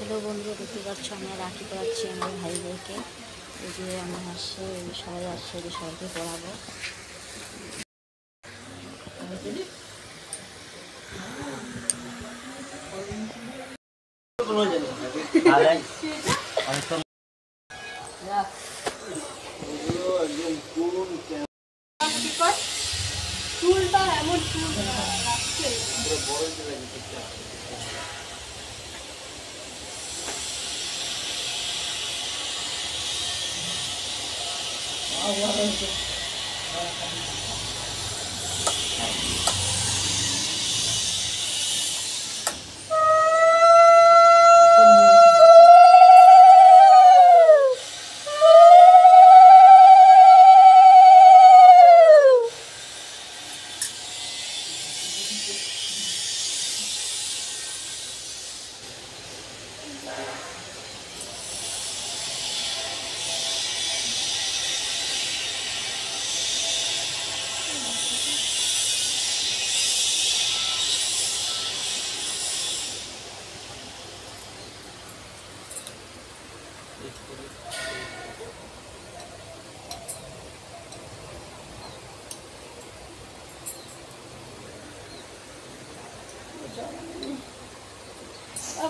Hello বন্ধুরা, দেখতে পাচ্ছ আমরা রাখি পড়াচ্ছি আমার ভাইদেরকে। এই যে আমার আসছে, সবাই আসছে, যে সবাইকে পড়াবো। চুলটা এমন চুল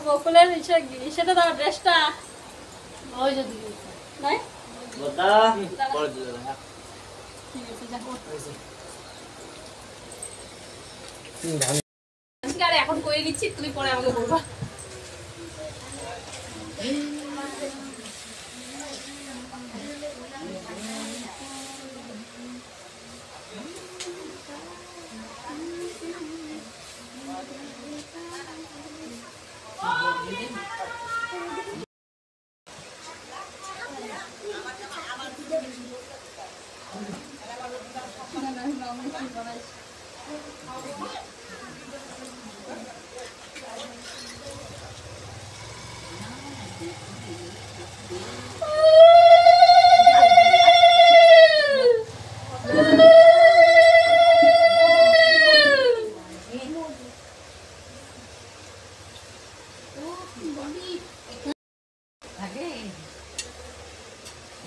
বকুলের সেটা দাও ড্রেসটা ওই যদি নাই বতা পরে দিও না ঠিক আছে যাও আজকে এখন কই দিচ্ছি তুমি পরে আমাকে বলবা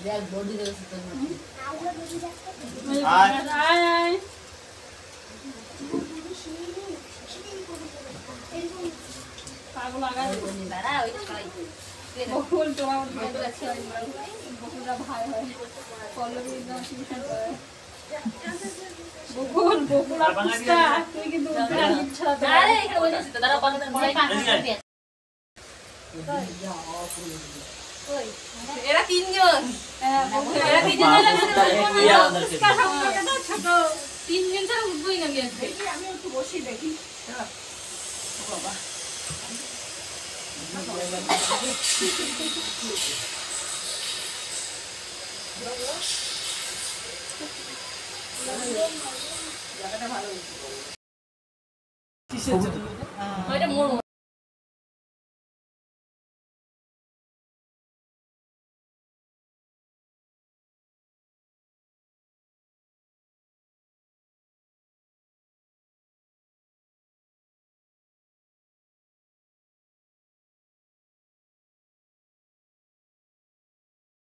দেখ বডি দেখছ তো আয় আয় পাগল লাগা দাঁড়া ওই ছয় বকুল তোমার বকুল আছে বকুলরা ভাই হয় পল্লবী নাম টিউশন করে বকুল বকুল আপস্তা তুই কিন্তু উঠা ইচ্ছা আরে এটা বলছিস তো দাঁড়া বাংলা পড়াই ওই এরা তিনজন এরা তিনজন ছোট তিনজন ছাড়া উঠবই না আমি একটু বসি দেখি বাবা জায়গাটা ভালো হয়েছে।